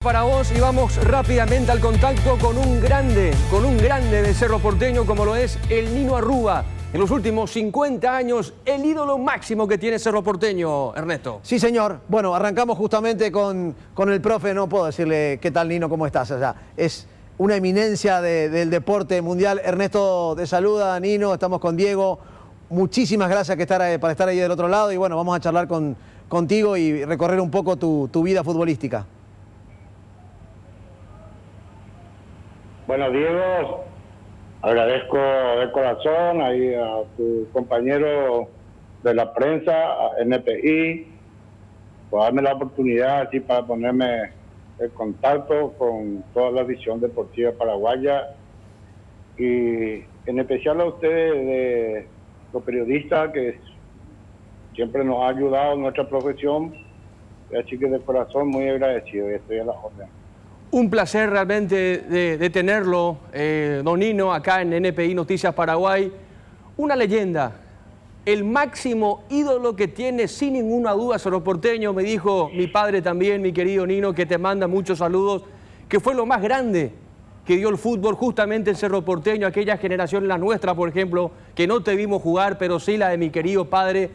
Para vos y vamos rápidamente al contacto con un grande de Cerro Porteño como lo es el Nino Arrúa. En los últimos 50 años, el ídolo máximo que tiene Cerro Porteño, Ernesto. Sí, señor. Bueno, arrancamos justamente con el profe. No puedo decirle qué tal, Nino, cómo estás allá. Es una eminencia del deporte mundial. Ernesto te saluda, Nino, estamos con Diego. Muchísimas gracias para estar ahí del otro lado y bueno, vamos a charlar contigo y recorrer un poco tu vida futbolística. Bueno, Diego, agradezco de corazón ahí a tu compañero de la prensa, a NPI, por darme la oportunidad así para ponerme en contacto con toda la visión deportiva paraguaya y en especial a ustedes, de los periodistas que siempre nos ha ayudado en nuestra profesión, así que de corazón muy agradecido y estoy a la orden. Un placer realmente de tenerlo, don Nino, acá en NPI Noticias Paraguay. Una leyenda, el máximo ídolo que tiene sin ninguna duda Cerro Porteño. Me dijo mi padre también, mi querido Nino, que te manda muchos saludos, que fue lo más grande que dio el fútbol justamente en Cerro Porteño, aquella generación, la nuestra, por ejemplo, que no te vimos jugar, pero sí la de mi querido padre.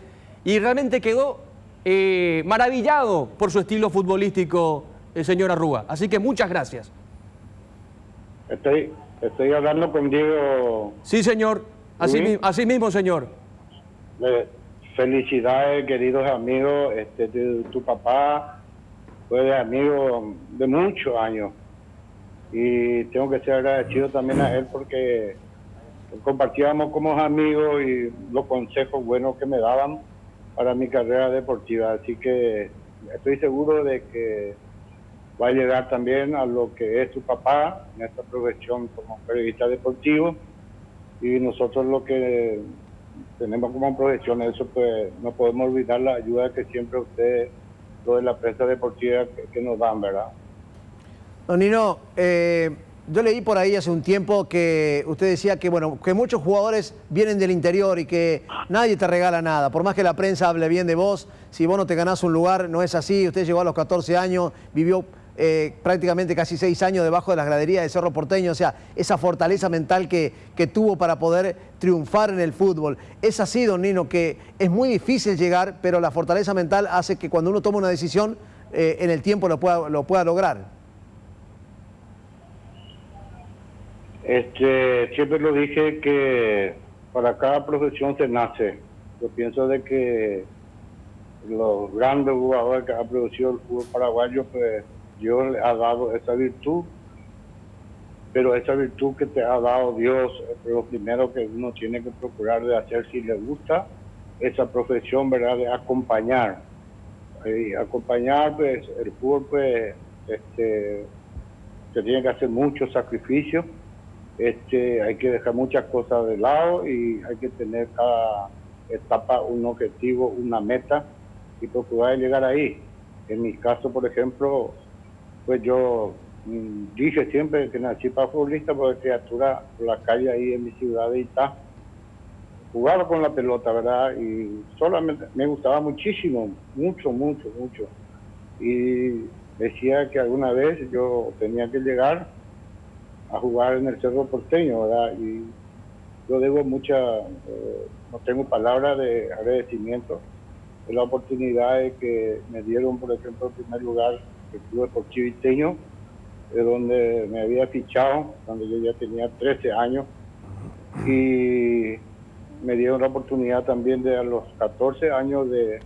Y realmente quedó maravillado por su estilo futbolístico, el señor Arrúa. Así que muchas gracias. Estoy hablando con Diego. Sí, señor. Así mismo, señor. Felicidades, queridos amigos. Tu papá fue amigo de muchos años. Y tengo que ser agradecido también a él porque compartíamos como amigos y los consejos buenos que me daban para mi carrera deportiva. Así que estoy seguro de que va a llegar también a lo que es su papá en esta profesión como periodista deportivo, y nosotros lo que tenemos como profesión, eso pues no podemos olvidar la ayuda que siempre ustedes, lo de la prensa deportiva que nos dan, ¿verdad? Don Nino, yo leí por ahí hace un tiempo que usted decía que, bueno, que muchos jugadores vienen del interior y que nadie te regala nada. Por más que la prensa hable bien de vos, si vos no te ganás un lugar, no es así. Usted llegó a los 14 años, vivió prácticamente casi 6 años debajo de las graderías de Cerro Porteño. O sea, esa fortaleza mental que tuvo para poder triunfar en el fútbol. Es así, don Nino, que es muy difícil llegar, pero la fortaleza mental hace que cuando uno toma una decisión, en el tiempo lo pueda lograr. Siempre lo dije que para cada profesión se nace. Yo pienso de que los grandes jugadores que ha producido el fútbol paraguayo, pues Dios le ha dado esa virtud, pero esa virtud que te ha dado Dios es lo primero que uno tiene que procurar de hacer si le gusta esa profesión, ¿verdad? De acompañar. Acompañar, pues el fútbol, pues, se tiene que hacer muchos sacrificios. Hay que dejar muchas cosas de lado y hay que tener cada etapa un objetivo, una meta y procurar llegar ahí. En mi caso, por ejemplo, pues yo dije siempre que nací para futbolista porque criatura por la calle ahí en mi ciudad de Itá. Jugaba con la pelota, ¿verdad? Y solamente me gustaba muchísimo, mucho. Y decía que alguna vez yo tenía que llegar a jugar en el Cerro Porteño, ¿verdad? Y yo debo no tengo palabras de agradecimiento de la oportunidad que me dieron, por ejemplo, en primer lugar, el Club Deportivo Iteño, de donde me había fichado, cuando yo ya tenía 13 años, y me dieron la oportunidad también de a los 14 años de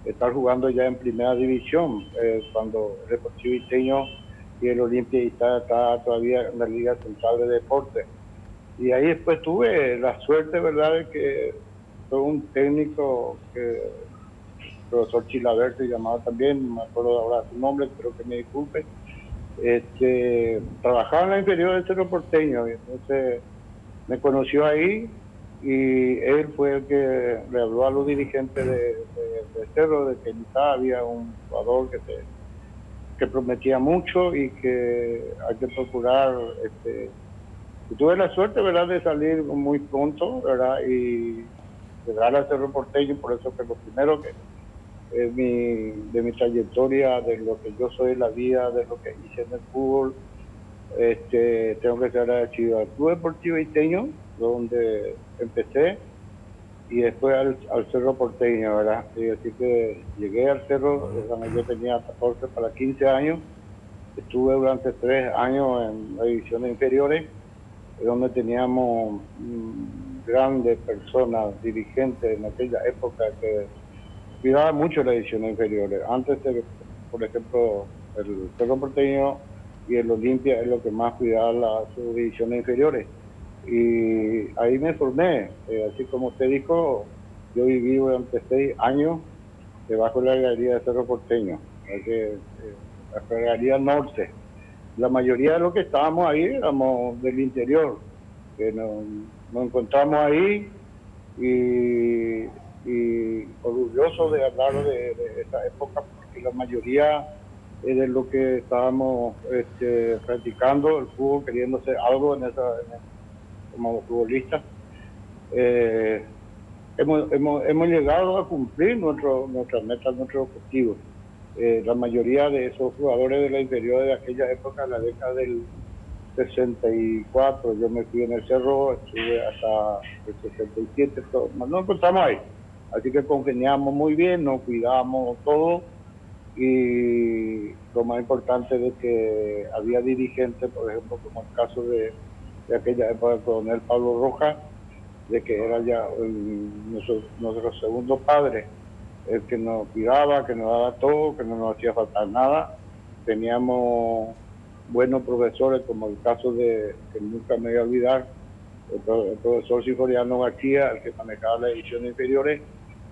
estar jugando ya en primera división, cuando el Deportivo Iteño y el Olimpia está todavía en la Liga Central de Deportes. Y ahí después tuve la suerte, ¿verdad?, de que fue un técnico que el profesor Chilaver se llamaba también, no me acuerdo ahora su nombre, espero que me disculpe. Trabajaba en la inferior del Cerro Porteño, y entonces me conoció ahí y él fue el que le habló a los dirigentes de Cerro de que quizá había un jugador que prometía mucho y que hay que procurar. Y tuve la suerte, ¿verdad?, de salir muy pronto, ¿verdad?, y llegar a Cerro Porteño. Por eso que lo primero que de mi trayectoria, de lo que yo soy en la vida, de lo que hice en el fútbol. Tengo que ser agradecido al Club Deportivo Iteño, donde empecé, y después al Cerro Porteño, ¿verdad? Y así que llegué al Cerro cuando yo tenía 14 para 15 años. Estuve durante 3 años en las divisiones inferiores, donde teníamos grandes personas, dirigentes en aquella época que cuidaban mucho las divisiones inferiores. Antes, por ejemplo, el Cerro Porteño y el Olimpia es lo que más cuidaba sus divisiones inferiores. Y ahí me formé, así como usted dijo, yo viví durante 6 años debajo de la galería de Cerro Porteño, la galería norte. La mayoría de los que estábamos ahí éramos del interior, que nos encontramos ahí y orgulloso de hablar de esa época, porque la mayoría de lo que estábamos practicando el fútbol, queriendo hacer algo como futbolistas, hemos llegado a cumplir nuestras metas, nuestros objetivos. La mayoría de esos jugadores de la inferior de aquella época, la década del 64, yo me fui en el Cerro, estuve hasta el 67, nos encontramos ahí. Así que congeniamos muy bien, nos cuidamos todo, y lo más importante es que había dirigentes, por ejemplo, como el caso de aquella época del coronel Pablo Rojas, de que era ya nuestro segundo padre, el que nos cuidaba, que nos daba todo, que no nos hacía faltar nada. Teníamos buenos profesores, como el caso de, que nunca me voy a olvidar, el profesor Sinforiano García, el que manejaba las ediciones inferiores,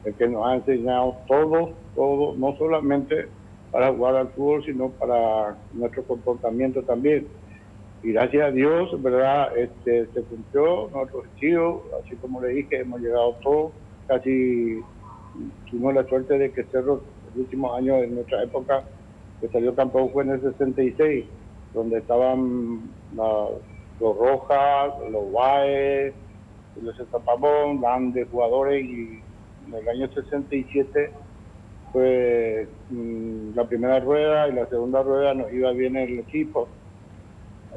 el que nos ha enseñado todo, no solamente para jugar al fútbol, sino para nuestro comportamiento también. Y gracias a Dios, ¿verdad? Se cumplió nuestro objetivo, así como le dije, hemos llegado todos, casi tuvimos la suerte de que Cerro, el último año de nuestra época, que salió campeón fue en el 66, donde estaban los Rojas, los Baez, los Zapamón, grandes jugadores, y en el año 67 fue la primera rueda y la segunda rueda nos iba bien el equipo,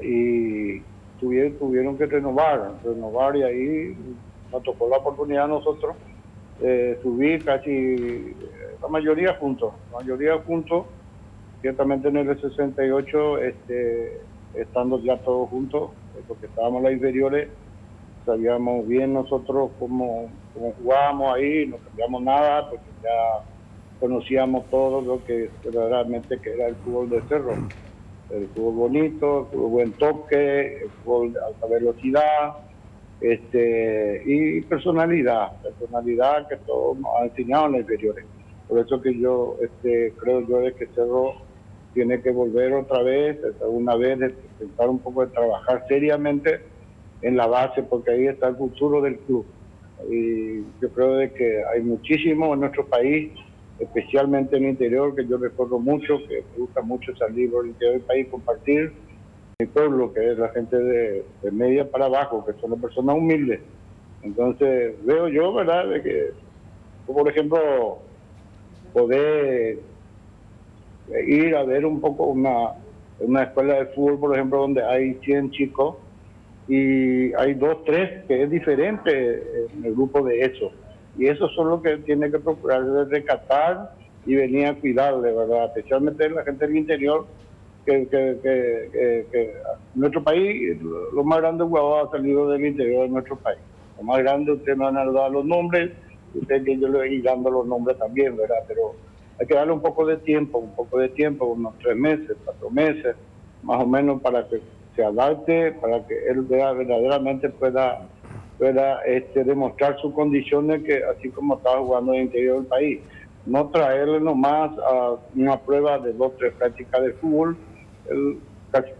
y tuvieron que renovar, y ahí nos tocó la oportunidad a nosotros subir casi la mayoría juntos, ciertamente en el 68, estando ya todos juntos, porque estábamos en las inferiores, sabíamos bien nosotros cómo jugábamos ahí, no cambiamos nada, porque ya conocíamos todo lo que verdaderamente que era el fútbol de Cerro. El fútbol bonito, el fútbol buen toque, el fútbol de alta velocidad, y personalidad que todos nos han enseñado en las inferiores. Por eso que yo creo yo de que Cerro tiene que volver otra vez, una vez, de intentar un poco de trabajar seriamente en la base, porque ahí está el futuro del club. Y yo creo de que hay muchísimo en nuestro país, especialmente en el interior, que yo recuerdo mucho, que me gusta mucho salir por el interior del país, compartir mi pueblo, que es la gente de media para abajo, que son las personas humildes. Entonces veo yo, ¿verdad?, de que, por ejemplo, poder ir a ver un poco una escuela de fútbol, por ejemplo, donde hay 100 chicos y hay 2, 3 que es diferente en el grupo de eso. Y eso son lo que tiene que procurar de rescatar y venir a cuidarle, ¿verdad? Especialmente la gente del interior, que nuestro país, lo más grande jugador ha salido del interior de nuestro país. Lo más grande, ustedes me van a dar los nombres, ustedes que yo les voy dando los nombres también, ¿verdad? Pero hay que darle un poco de tiempo, unos 3 meses, 4 meses, más o menos, para que se adapte, para que él verdaderamente pueda demostrar sus condiciones, que así como estaba jugando en el interior del país. No traerle nomás a una prueba de 2, 3 prácticas de fútbol, él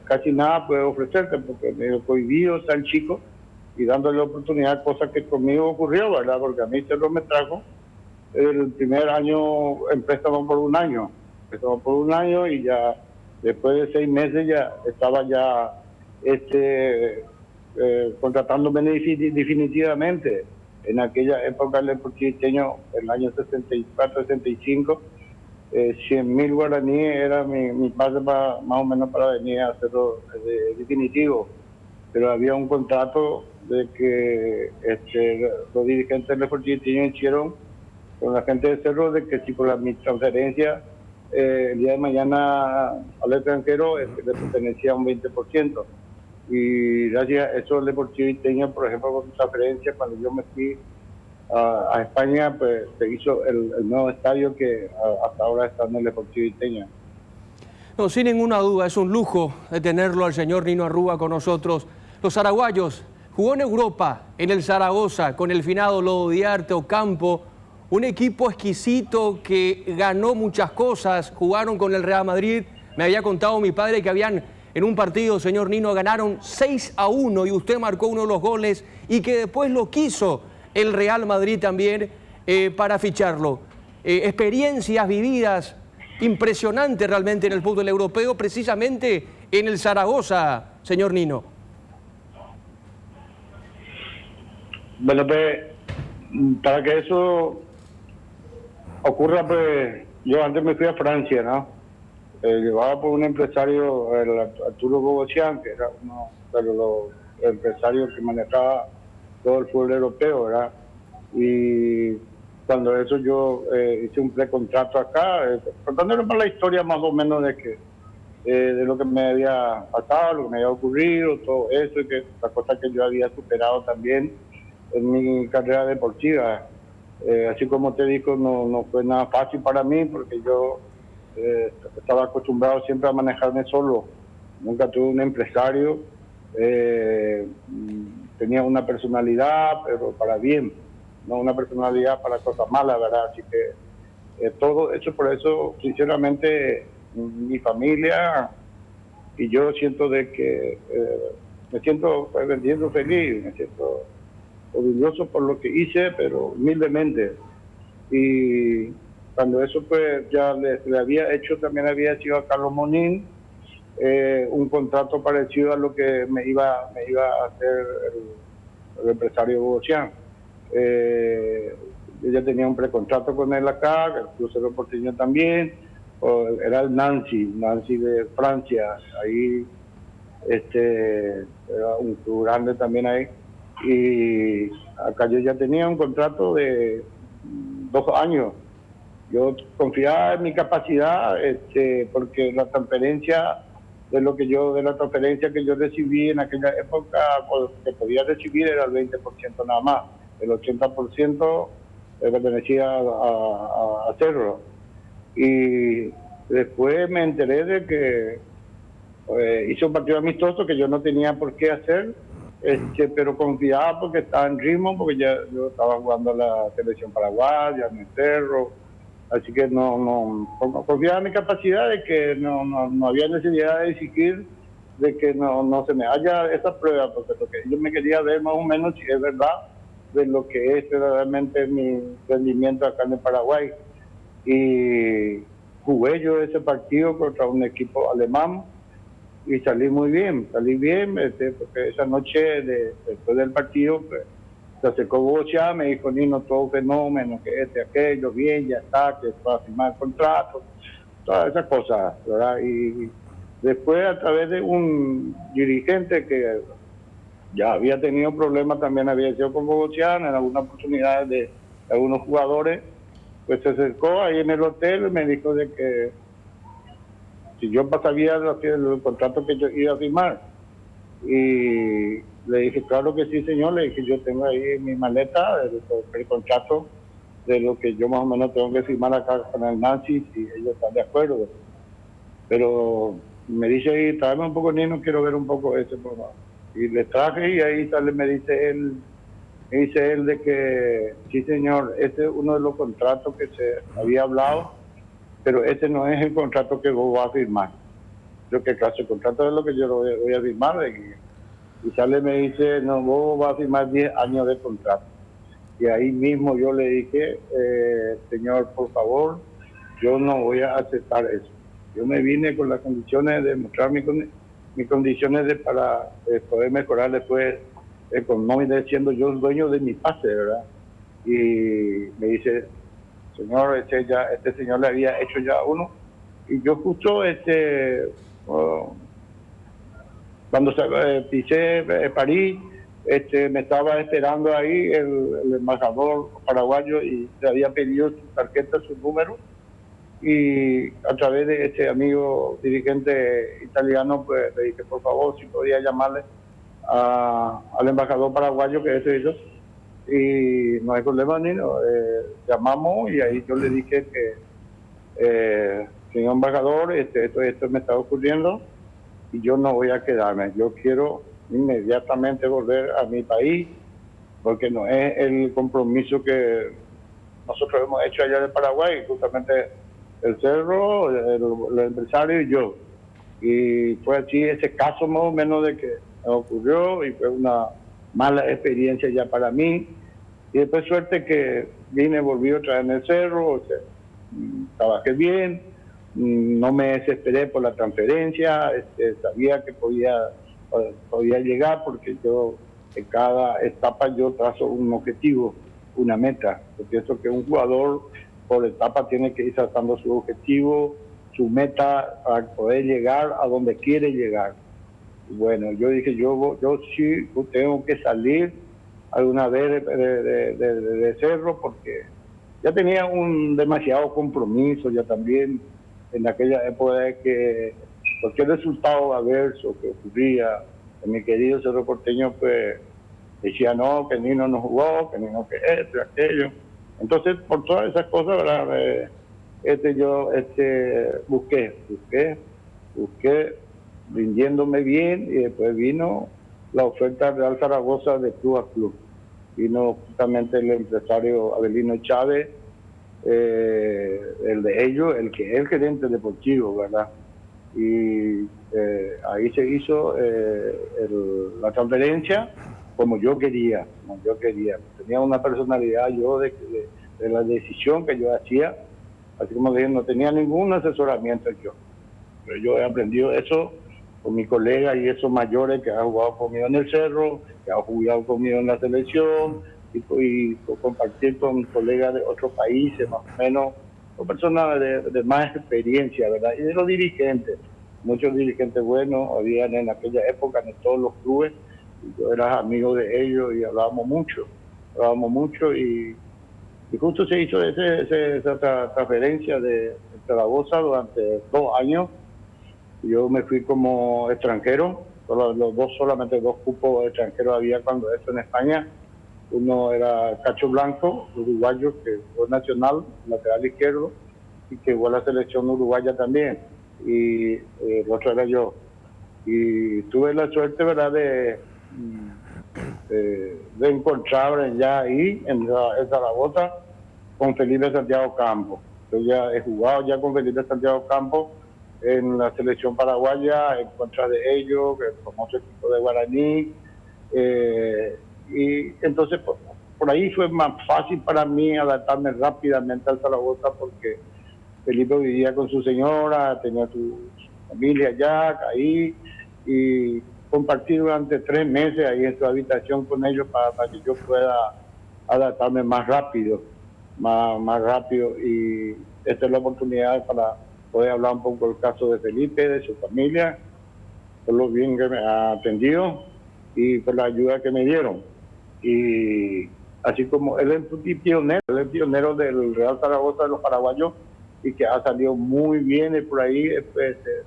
casi nada puede ofrecerte, porque medio cohibido está el chico, y dándole oportunidad, cosas que conmigo ocurrió, ¿verdad? Porque a mí se lo me trajo el primer año en préstamo por un año, y ya después de 6 meses ya estaba ya contratándome definitivamente. En aquella época el Deportivo Iteño, en el año 64, 65, 100.000 guaraníes era mi pase más o menos para venir a hacerlo definitivo. Pero había un contrato de que los dirigentes del Deportivo Itiño hicieron con la gente de Cerro de que si por mi transferencia el día de mañana al extranjero le pertenecía un 20%. Y gracias a eso el Deportivo Iteño, por ejemplo, con mi transferencia, cuando yo me fui a España, pues se hizo el nuevo estadio que hasta ahora está en el Deportivo Iteño. No, sin ninguna duda, es un lujo de tenerlo al señor Nino Arrúa con nosotros. Los araguayos, jugó en Europa, en el Zaragoza, con el finado Lodo Diarte Ocampo, un equipo exquisito que ganó muchas cosas, jugaron con el Real Madrid. Me había contado mi padre que habían en un partido, señor Nino, ganaron 6-1 y usted marcó uno de los goles y que después lo quiso el Real Madrid también para ficharlo. Experiencias vividas impresionantes realmente en el fútbol europeo, precisamente en el Zaragoza, señor Nino. Bueno, pues, para que eso ocurra, pues, yo antes me fui a Francia, ¿no? Llevaba por un empresario, el Arturo Bogosian, que era uno de los empresarios que manejaba todo el fútbol europeo, ¿verdad? Y cuando eso yo hice un precontrato acá, contándole para la historia más o menos de lo que me había pasado, lo que me había ocurrido, todo eso, y que las cosas que yo había superado también en mi carrera deportiva. Así como te digo, no fue nada fácil para mí, porque yo estaba acostumbrado siempre a manejarme solo. Nunca tuve un empresario. Tenía una personalidad, pero para bien, no una personalidad para cosas malas, ¿verdad? Así que todo eso, por eso, sinceramente, mi familia y yo siento de que me siento vendiendo feliz, me siento orgulloso por lo que hice, pero humildemente. Y cuando eso pues ya le había hecho, también había sido a Carlos Monín un contrato parecido a lo que me iba a hacer el empresario Bogosian. Yo ya tenía un precontrato con él acá, el crucero porteño también, era el Nancy de Francia, ahí era un club grande también ahí. Y acá yo ya tenía un contrato de 2 años. Yo confiaba en mi capacidad, porque la transferencia de la transferencia que yo recibí en aquella época, pues, que podía recibir era el 20% nada más. El 80% pertenecía a Cerro. Y después me enteré de que hice un partido amistoso que yo no tenía por qué hacer, pero confiaba porque estaba en ritmo, porque ya yo estaba jugando a la selección paraguaya, en el Cerro, así que no confiaba en mi capacidad de que no había necesidad de exigir de que no se me haya esa prueba, porque lo que yo me quería ver más o menos si es verdad de lo que es realmente mi rendimiento acá en el Paraguay. Y jugué yo ese partido contra un equipo alemán y salí bien, porque esa noche después del partido pues, se acercó Bogosian, me dijo, Nino, todo fenómeno, que aquello, bien, ya está, que va a firmar el contrato, todas esas cosas, ¿verdad? Y después, a través de un dirigente que ya había tenido problemas, también había sido con Bogosian en algunas oportunidades de algunos jugadores, pues se acercó ahí en el hotel y me dijo de que si yo sabía el contrato que yo iba a firmar. Y le dije, claro que sí, señor. Le dije, yo tengo ahí mi maleta, el contrato de lo que yo más o menos tengo que firmar acá con el Nancy, si ellos están de acuerdo. Pero me dice ahí, tráeme un poco, Nino, quiero ver un poco ese programa. Y le traje y ahí sale, me dice él de que, sí, señor, este es uno de los contratos que se había hablado, pero ese no es el contrato que vos vas a firmar. Lo que clase de contrato es lo que yo lo voy a firmar. Y sale me dice, no, vos vas a firmar 10 años de contrato. Y ahí mismo yo le dije, señor, por favor, yo no voy a aceptar eso. Yo me vine con las condiciones de mostrar mis condiciones para poder mejorar después económicamente, siendo yo el dueño de mi pase, ¿verdad? Y me dice, señor, este señor le había hecho ya uno, y yo justo cuando pisé París, me estaba esperando ahí el embajador paraguayo y le había pedido su tarjeta, su número, y a través de este amigo dirigente italiano, pues le dije, por favor, si podía llamarle al embajador paraguayo, que es ellos, y no hay problema, Nino. Llamamos y ahí yo le dije que, señor embajador, esto me está ocurriendo y yo no voy a quedarme. Yo quiero inmediatamente volver a mi país, porque no es el compromiso que nosotros hemos hecho allá de Paraguay, justamente el Cerro, el empresario y yo. Y fue así ese caso más o menos de que me ocurrió, y fue una mala experiencia ya para mí. Y después suerte que volví otra vez en el Cerro, trabajé bien, no me desesperé por la transferencia, sabía que podía llegar, porque yo en cada etapa yo trazo un objetivo, una meta. Yo pienso que un jugador por etapa tiene que ir trazando su objetivo, su meta, para poder llegar a donde quiere llegar. Bueno, yo dije, yo sí tengo que salir alguna vez de Cerro, porque ya tenía un demasiado compromiso ya también en aquella época, de que cualquier resultado adverso que ocurría en mi querido Cerro Porteño, pues decía no, que Nino no jugó, que Nino que esto y aquello. Entonces, por todas esas cosas, ¿verdad? Yo busqué, rindiéndome bien, y después vino la oferta de Real Zaragoza de club a club. Vino justamente el empresario Avelino Chávez, el de ellos, el que es el gerente deportivo, ¿verdad? Y ahí se hizo la transferencia como yo quería. Tenía una personalidad yo de la decisión que yo hacía, así como dije, no tenía ningún asesoramiento yo. Pero yo he aprendido eso con mis colegas y esos mayores que han jugado conmigo en el Cerro, que han jugado conmigo en la selección, y compartir con colegas de otros países, más o menos, con personas de más experiencia, ¿verdad? Y de los dirigentes, muchos dirigentes buenos habían en aquella época en todos los clubes, y yo era amigo de ellos y hablábamos mucho, y justo se hizo esa transferencia de Zaragoza durante 2 años. Yo me fui como extranjero, solamente 2 cupos extranjeros había cuando esto en España. Uno era Cacho Blanco, uruguayo, que fue nacional, lateral izquierdo, y que jugó a la selección uruguaya también, y el otro era yo. Y tuve la suerte, ¿verdad?, de encontrar ya ahí, en Zaragoza, con Felipe Santiago Campos. Yo ya he jugado ya con Felipe Santiago Campos en la selección paraguaya, en contra de ellos, el famoso equipo de Guaraní, y entonces por ahí fue más fácil para mí adaptarme rápidamente al Zaragoza, porque Felipe vivía con su señora, tenía su familia allá, ahí, y compartí durante 3 meses ahí en su habitación con ellos para que yo pueda adaptarme más rápido, y esta es la oportunidad para poder hablar un poco del caso de Felipe, de su familia, por lo bien que me ha atendido y por la ayuda que me dieron. Y así como él es pionero del Real Zaragoza de los paraguayos, y que ha salido muy bien, y por ahí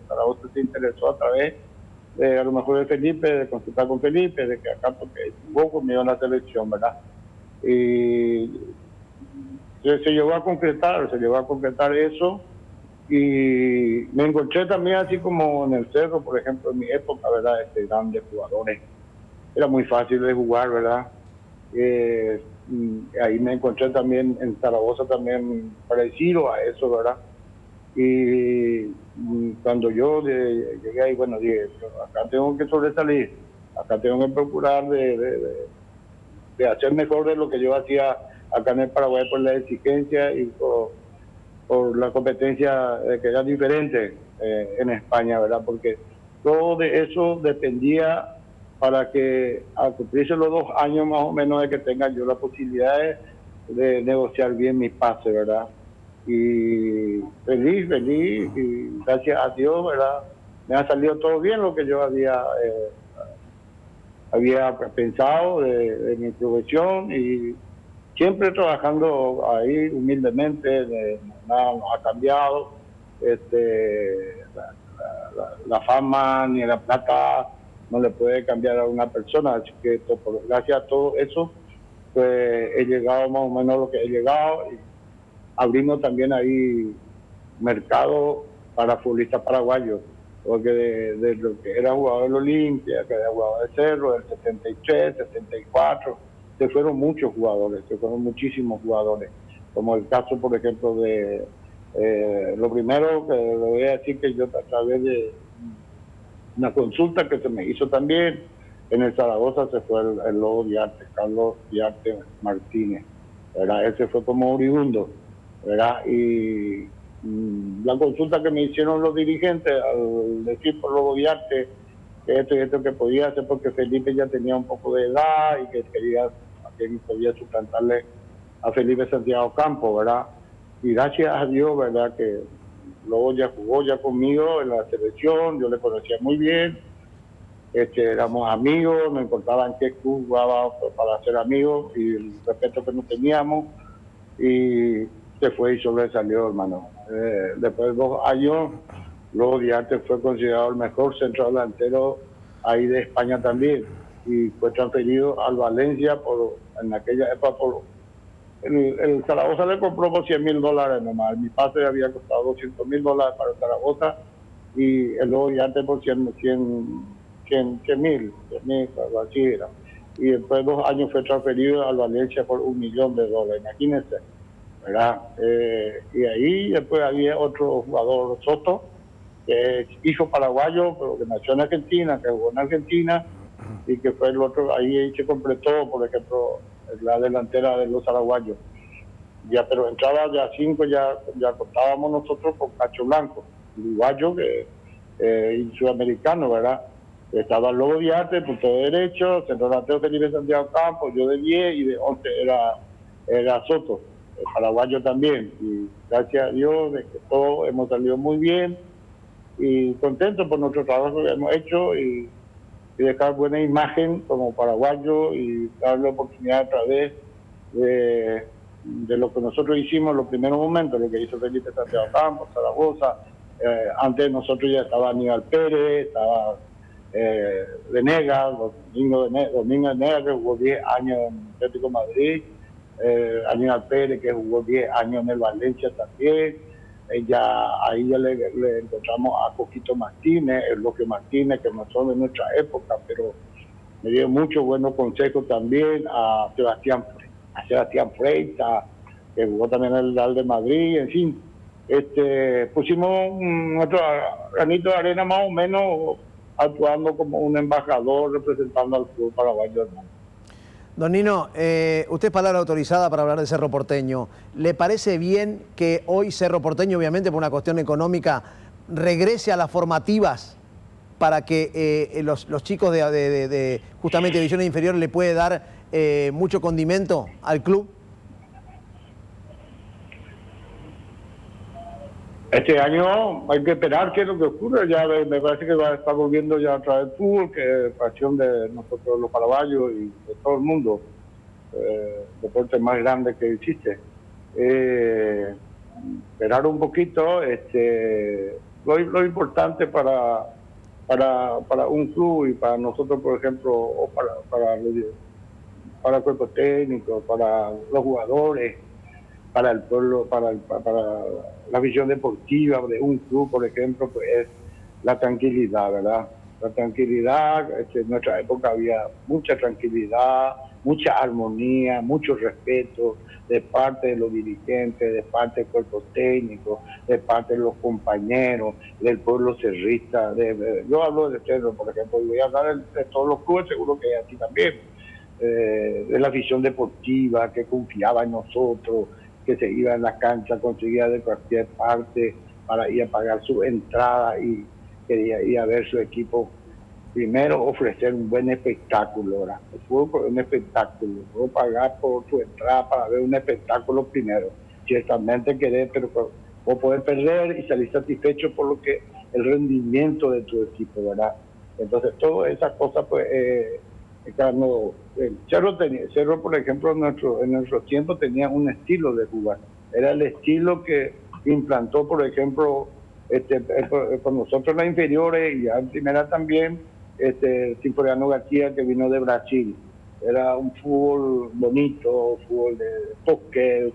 Zaragoza se interesó a través a lo mejor de Felipe, de consultar con Felipe, de que acá, porque jugó conmigo en la selección, ¿verdad? Y se llegó a concretar eso. Y me encontré también, así como en el Cerro, por ejemplo, en mi época, ¿verdad? Grandes jugadores. Era muy fácil de jugar, ¿verdad? Ahí me encontré también en Zaragoza, también parecido a eso, ¿verdad? Y cuando yo llegué ahí, bueno, dije, acá tengo que sobresalir, acá tengo que procurar de hacer mejor de lo que yo hacía acá en el Paraguay, por la exigencia y por la competencia que era diferente en España, ¿verdad? Porque todo de eso dependía para que al cumplirse los 2 años más o menos de que tenga yo la posibilidad de negociar bien mis pases, ¿verdad? y feliz, y gracias a Dios, ¿verdad? Me ha salido todo bien lo que yo había pensado de mi profesión, y siempre trabajando ahí humildemente, nada nos ha cambiado, la fama ni la plata no le puede cambiar a una persona, así que gracias a todo eso, pues he llegado más o menos a lo que he llegado, y abrimos también ahí mercado para futbolistas paraguayos, porque de lo que era jugador del Olimpia, que era jugador de Cerro, del 73, 74, se fueron muchos jugadores, se fueron muchísimos jugadores, como el caso, por ejemplo, de lo primero que le voy a decir, que yo a través de una consulta que se me hizo también, en el Zaragoza se fue el Lobo Diarte, Carlos Diarte Martínez, ¿verdad? Él se fue como oriundo, ¿verdad? Y la consulta que me hicieron los dirigentes al decir por Lobo Diarte que esto y esto que podía hacer, porque Felipe ya tenía un poco de edad y que podía suplantarle a Felipe Santiago Campos, ¿verdad? Y gracias a Dios, ¿verdad? Que Lobo ya jugó ya conmigo en la selección, yo le conocía muy bien, éramos amigos, no importaba en qué club jugaba para ser amigos, y el respeto que nos teníamos, y se fue y sobresalió, hermano. Después de 2 años, Lobo Diarte fue considerado el mejor centro delantero ahí de España también, y fue transferido al Valencia en aquella época el Zaragoza le compró por $100,000 nomás. Mi pase había costado $200,000 para el Zaragoza, y el Lobo Diarte por 100,000, algo así era. Y después de 2 años fue transferido al Valencia por $1 millón, imagínense, ¿verdad? Y ahí después había otro jugador, Soto, que es hijo paraguayo, pero que nació en Argentina, que jugó en Argentina, y que fue el otro, ahí se completó, por ejemplo, la delantera de los paraguayos. Ya, pero entraba ya 5, ya contábamos nosotros con Cacho Blanco, uruguayo y sudamericano, ¿verdad? Estaba Lobo Diarte, punto de derecho, centro delantero Felipe Santiago Campos, yo de 10, y de 11 era Soto, el paraguayo también. Y gracias a Dios de que todos hemos salido muy bien, y contentos por nuestro trabajo que hemos hecho, y dejar buena imagen como paraguayo, y darle oportunidad a través de lo que nosotros hicimos en los primeros momentos, lo que hizo Felipe Santiago Campos, Zaragoza. Antes de nosotros ya estaba Aníbal Pérez, estaba Venegas, Domingo Venegas, que jugó 10 años en Atlético de Madrid, Aníbal Pérez, que jugó 10 años en el Valencia también. Ahí ya le encontramos a Coquito Martínez, el Loque Martínez, que no son de nuestra época, pero me dio muchos buenos consejos también, a Sebastián Freitas, que jugó también en el Real de Madrid, en fin. Pusimos nuestro granito de arena más o menos, actuando como un embajador representando al club paraguayo, hermano. Don Nino, usted es palabra autorizada para hablar de Cerro Porteño. ¿Le parece bien que hoy Cerro Porteño, obviamente por una cuestión económica, regrese a las formativas para que los chicos de justamente divisiones inferiores le puede dar mucho condimento al club? Este año hay que esperar qué es lo que ocurre. Ya me parece que va a estar volviendo ya otra vez el fútbol, que es pasión de nosotros los paraguayos y de todo el mundo, deporte más grande que existe. Esperar un poquito, lo importante para un club y para nosotros, por ejemplo, o para el cuerpo técnico, para los jugadores, para el pueblo, para la visión deportiva de un club, por ejemplo, pues es la tranquilidad, ¿verdad? La tranquilidad, en nuestra época había mucha tranquilidad, mucha armonía, mucho respeto de parte de los dirigentes, de parte del cuerpo técnico, de parte de los compañeros, del pueblo cerrista. Yo hablo de Cerro, por ejemplo, y voy a hablar de todos los clubes, seguro que así también, de la visión deportiva, que confiaba en nosotros, que se iba en la cancha, conseguía de cualquier parte para ir a pagar su entrada y quería ir a ver su equipo. Primero, ofrecer un buen espectáculo, ¿verdad? El fútbol es un espectáculo. Puedo pagar por su entrada para ver un espectáculo primero. ciertamente querés, pero vos podés perder y salir satisfecho por lo que el rendimiento de tu equipo, ¿verdad? Entonces, todas esas cosas, pues, cuando el Cerro, por ejemplo, en nuestro tiempo tenía un estilo de jugar. Era el estilo que implantó, por ejemplo, con nosotros las inferiores y ya en primera también, Cipriano García, que vino de Brasil. Era un fútbol bonito, fútbol de toque,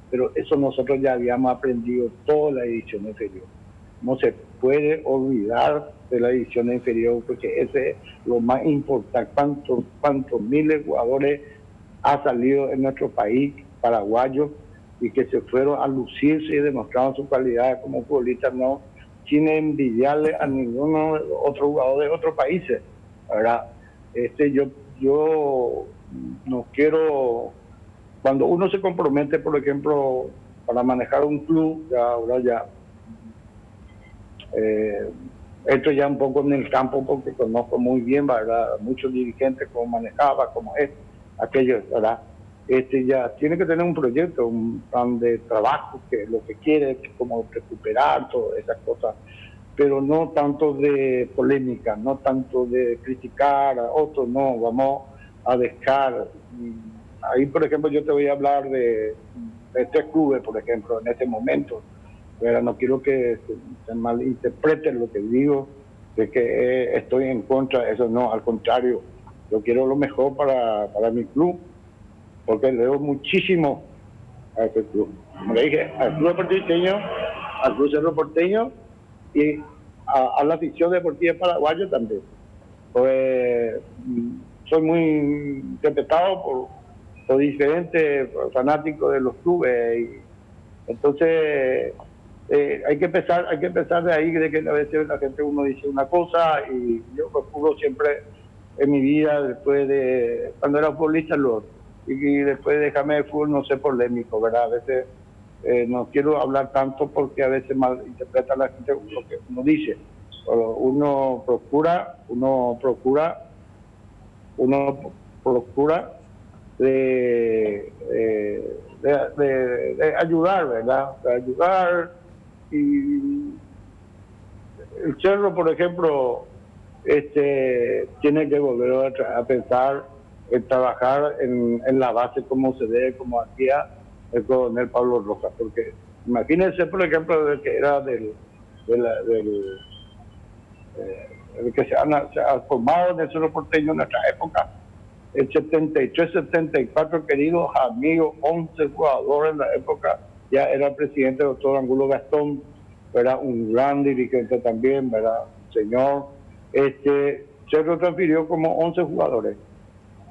pero eso nosotros ya habíamos aprendido toda la edición inferior. No se puede olvidar de la edición inferior, porque ese es lo más importante. ¿Cuántos miles de jugadores ha salido en nuestro país, paraguayos, y que se fueron a lucirse y demostraron su calidad como futbolistas, no sin envidiarle a ninguno otro jugador de otros países? Ahora, yo no quiero, cuando uno se compromete, por ejemplo, para manejar un club, entro ya un poco en el campo porque conozco muy bien, ¿verdad?, muchos dirigentes, cómo manejaba, cómo es aquello, ¿verdad? Ya tiene que tener un proyecto, un plan de trabajo, que es lo que quiere, cómo recuperar todas esas cosas, pero no tanto de polémica, no tanto de criticar a otros, no, vamos a dejar. Ahí, por ejemplo, yo te voy a hablar de 3 clubes, por ejemplo, en este momento, pero no quiero que se malinterpreten lo que digo, de que estoy en contra de eso, no, al contrario, yo quiero lo mejor para mi club, porque le debo muchísimo a ese club. Como le dije, al club porteño, al club Cerro Porteño y a la afición deportiva paraguaya también. Pues soy muy interpretado por diferentes fanáticos de los clubes, y entonces hay que empezar de ahí, de que a veces la gente, uno dice una cosa, y yo procuro siempre en mi vida, después de cuando era futbolista, lo otro, y después de dejarme de fútbol, no sé, polémico, ¿verdad? A veces no quiero hablar tanto porque a veces malinterpreta la gente lo que uno dice. Uno procura de ayudar, ¿verdad? De ayudar. Y el Cerro, por ejemplo, tiene que volver a pensar en trabajar en la base como se debe, como hacía el coronel Pablo Rojas, porque imagínense, por ejemplo, el que era el que se ha formado en el Cerro Porteño en nuestra época, el 73-74, queridos amigos, 11 jugadores en la época, ya era el presidente el doctor Angulo Gastón, era un gran dirigente también, ¿verdad? Señor, Cerro transfirió como 11 jugadores.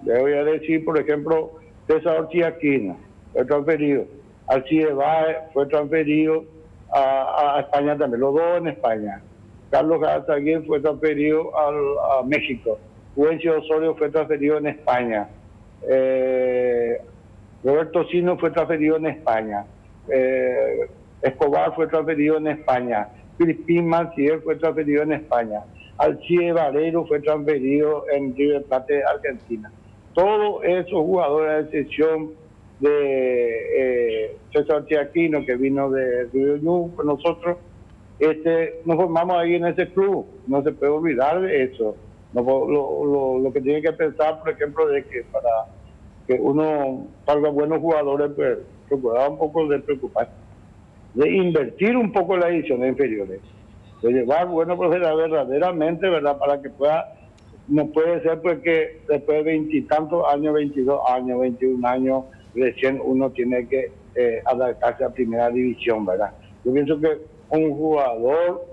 Le voy a decir, por ejemplo, César Ortiz Aquino fue transferido, Alcide Báez fue transferido a España también, los dos en España. Carlos Gazaguín fue transferido a México. Juvencio Osorio fue transferido en España. Roberto Sino fue transferido en España. Escobar fue transferido en España. Crispín Mancier fue transferido en España. Alcide Barreiro fue transferido en River Plate, Argentina. Todos esos jugadores, a excepción de César Tiaquino, que vino de Río Ñu con nosotros, nos formamos ahí en ese club. No se puede olvidar de eso. Lo que tiene que pensar, por ejemplo, de que para que uno salga buenos jugadores, pues procurar un poco de preocupar, de invertir un poco en las ediciones inferiores, de llevar buenos profesionales verdaderamente, ¿verdad? Para que pueda, no puede ser pues que después de 20 y tantos años, 22 años, 21 años, recién uno tiene que adaptarse a primera división, ¿verdad? Yo pienso que un jugador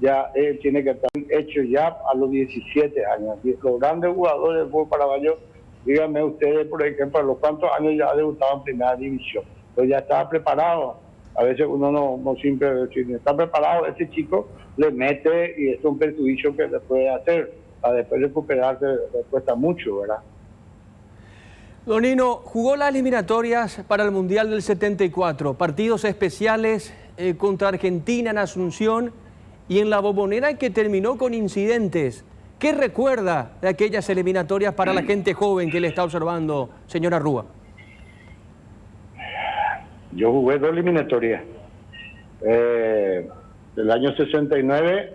ya tiene que estar hecho ya a los 17 años. Los grandes jugadores del fútbol paraguayo, díganme ustedes, por ejemplo, a los cuántos años ya debutaban en primera división. Pues ya estaba preparado. A veces uno no siempre, si no está preparado, ese chico le mete y es un perjuicio que le puede hacer. Para después recuperarse le cuesta mucho, ¿verdad? Don Nino, jugó las eliminatorias para el Mundial del 74, partidos especiales contra Argentina en Asunción y en la Bombonera, que terminó con incidentes. ¿Qué recuerda de aquellas eliminatorias para la gente joven que le está observando, señora Rúa? Yo jugué 2 eliminatorias. El año 69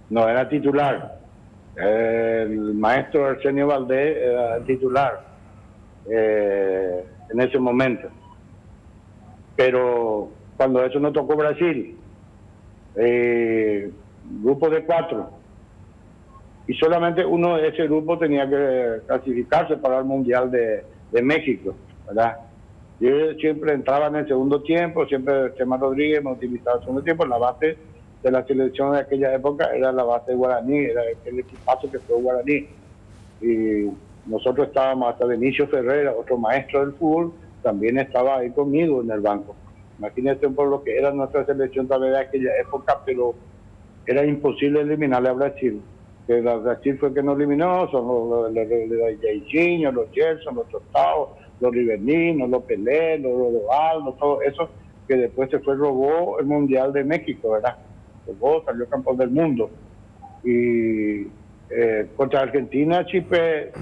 no era titular. El maestro Arsenio Valdés era titular en ese momento. Pero cuando eso nos tocó Brasil, grupo de 4, y solamente uno de ese grupo tenía que clasificarse para el Mundial de México, ¿verdad? Yo siempre entraba en el segundo tiempo, siempre Chema Rodríguez me utilizaba el segundo tiempo. La base de la selección de aquella época era la base de Guaraní, era el equipazo que fue Guaraní. Y nosotros estábamos hasta Benicio Ferreira, otro maestro del fútbol, también estaba ahí conmigo en el banco. Imagínense por lo que era nuestra selección también de aquella época, pero era imposible eliminarle a Brasil. Que Brasil fue el que nos eliminó, son los Jairzinho, los Gerson, los Tostao, los Riverninos, los Pelé, los Rodovaldo, todo eso, que después se robó el Mundial de México, ¿verdad? Robó, salió campeón del mundo. Y contra Argentina, Chipre,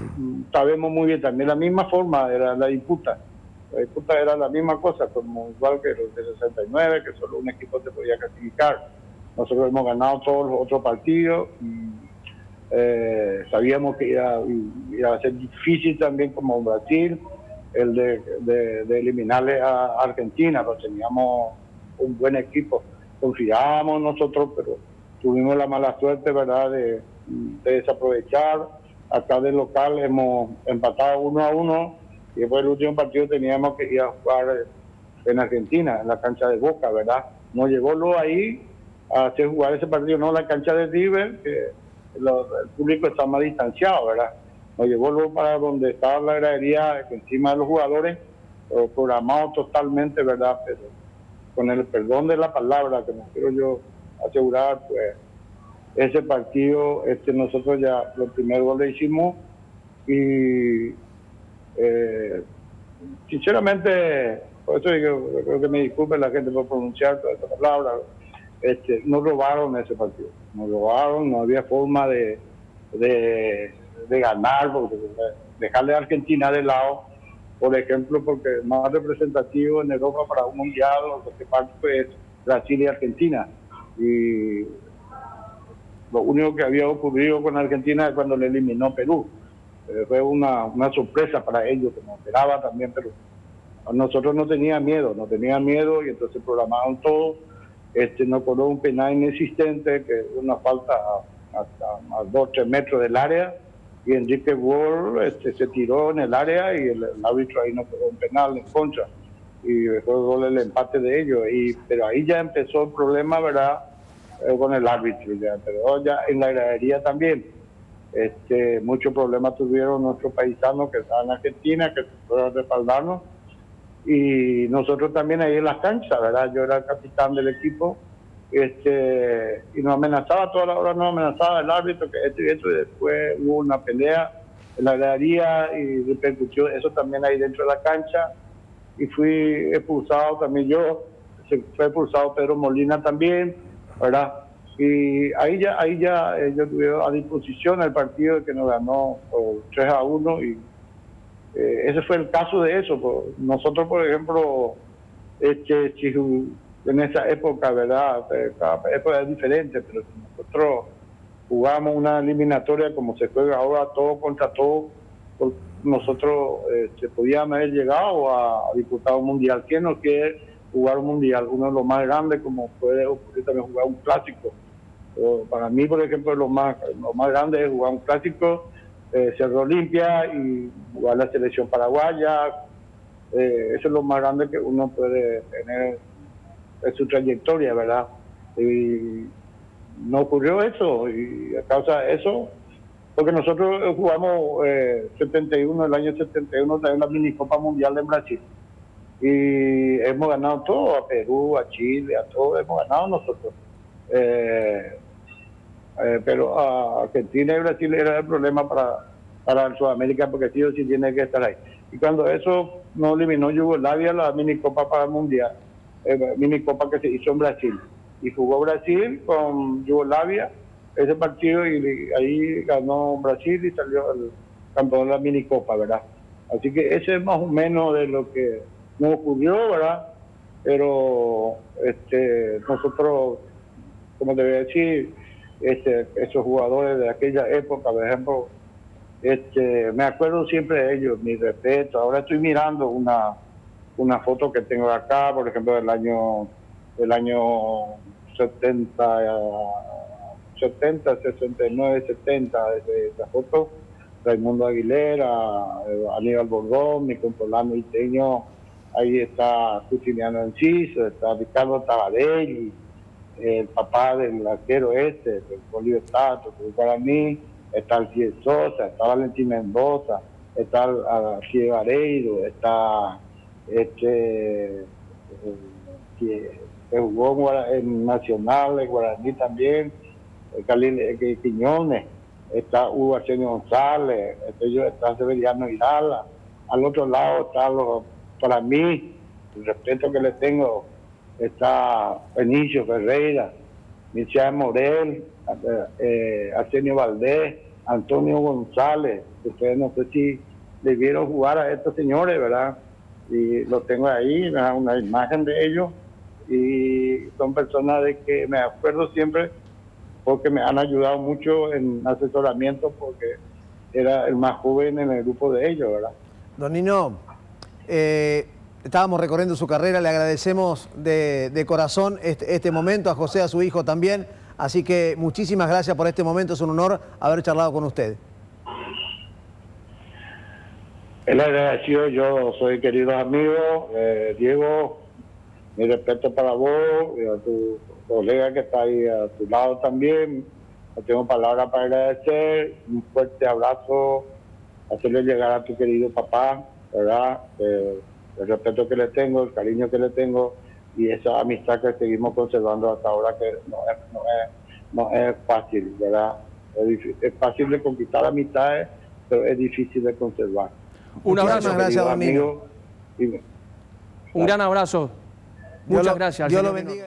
sabemos muy bien, también la misma forma era la disputa. La disputa era la misma cosa, como igual que los de 69, que solo un equipo se podía clasificar. Nosotros hemos ganado todos los otros partidos y sabíamos que iba a ser difícil también como Brasil el de eliminarle a Argentina, pero teníamos un buen equipo, confiábamos nosotros, pero tuvimos la mala suerte, ¿verdad?, de desaprovechar. Acá de local hemos empatado 1-1 y después del último partido teníamos que ir a jugar en Argentina, en la cancha de Boca, ¿verdad? Nos llevó luego ahí a hacer jugar ese partido, no la cancha de River, que el público está más distanciado, ¿verdad? Nos llevó luego para donde estaba la gradería, encima de los jugadores, programado totalmente, ¿verdad? Pero con el perdón de la palabra, que no quiero yo asegurar, pues ese partido, nosotros ya los primeros goles hicimos y sinceramente, por eso digo, creo que me disculpe la gente por pronunciar toda esta palabra, nos robaron ese partido, nos robaron, no había forma de ganar, porque dejarle a Argentina de lado, por ejemplo, porque el más representativo en Europa para un mundial o lo que parte es Brasil y Argentina, y lo único que había ocurrido con Argentina es cuando le eliminó Perú. Fue una sorpresa para ellos, que nos esperaba también, pero nosotros no teníamos miedo y entonces programaron todo. Nos cobró un penal inexistente, que es una falta a 2-3 metros del área, y Enrique Wall se tiró en el área y el árbitro ahí no cobró un penal en contra, y dejó el gol el empate de ellos, pero ahí ya empezó el problema, ¿verdad?, con el árbitro, pero ya en la gradería también. Muchos problemas tuvieron nuestros paisanos que estaban en Argentina, que fueron a respaldarnos, y nosotros también ahí en las canchas, ¿verdad? Yo era el capitán del equipo, y nos amenazaba, toda la hora nos amenazaba el árbitro, que y después hubo una pelea en la gradería y repercutió eso también ahí dentro de la cancha, y fui expulsado también yo, se fue expulsado Pedro Molina también, ¿verdad? Y ahí ya ellos tuvieron a disposición el partido que nos ganó por 3-1, y ese fue el caso de eso. Nosotros, por ejemplo, en esa época, ¿verdad? Cada época es diferente, pero si nosotros jugamos una eliminatoria como se juega ahora, todo contra todo, nosotros podíamos haber llegado a disputar un mundial. ¿Quién no quiere jugar un mundial? Uno de los más grandes, como puede ocurrir también jugar un clásico. Para mí, por ejemplo, lo más grande es jugar un clásico, Cerro Olimpia y jugar la selección paraguaya. Eso es lo más grande que uno puede tener en su trayectoria, ¿verdad? Y no ocurrió eso, y a causa de eso, porque nosotros jugamos el año 71 también la minicopa mundial en Brasil, y hemos ganado todo, a Perú, a Chile, a todo hemos ganado nosotros. Pero a Argentina y Brasil era el problema para Sudamérica, porque sí o sí tiene que estar ahí. Y cuando eso nos eliminó Yugoslavia, la minicopa para el mundial, minicopa que se hizo en Brasil, y jugó Brasil con Yugoslavia ese partido, y ahí ganó Brasil y salió el campeón de la minicopa, ¿verdad? Así que ese es más o menos de lo que nos ocurrió, ¿verdad? pero nosotros, como te voy a decir, esos jugadores de aquella época, por ejemplo, me acuerdo siempre de ellos, mi respeto. Ahora estoy mirando una foto que tengo acá, por ejemplo, del año 70, 69, 70, esa foto. Raimundo Aguilera, Aníbal Bordón, mi controlando Iteño, ahí está Justiniano Enciso, está Ricardo Tabarelli, el papá del arquero del Bolívar Tato, que para mí está Alcides Sosa, está Valentín Mendoza, está Alcides Vareiro, está que jugó en Nacional, en Guaraní también, Khalil Quiñones, está Hugo Arsenio González, está Severiano Irala. Al otro lado está, para mí, el respeto que le tengo, está Benicio Ferreira, Michel Morel, Arsenio Valdés, Antonio González. Ustedes no sé si le vieron jugar a estos señores, ¿verdad? Y lo tengo ahí, ¿verdad? Una imagen de ellos, y son personas de que me acuerdo siempre porque me han ayudado mucho en asesoramiento, porque era el más joven en el grupo de ellos, ¿verdad? Don Nino, estábamos recorriendo su carrera, le agradecemos de corazón este momento, a José, a su hijo también, así que muchísimas gracias por este momento, es un honor haber charlado con usted. El agradecido, yo soy querido amigo, Diego, mi respeto para vos y a tu colega que está ahí a tu lado también. No tengo palabras para agradecer, un fuerte abrazo, hacerle llegar a tu querido papá, ¿verdad? El respeto que le tengo, el cariño que le tengo y esa amistad que seguimos conservando hasta ahora, que no es fácil, ¿verdad? Es fácil de conquistar amistades, pero es difícil de conservar. Un abrazo. Gracias, don Nino. Un gran abrazo. Muchas gracias. Dios lo bendiga.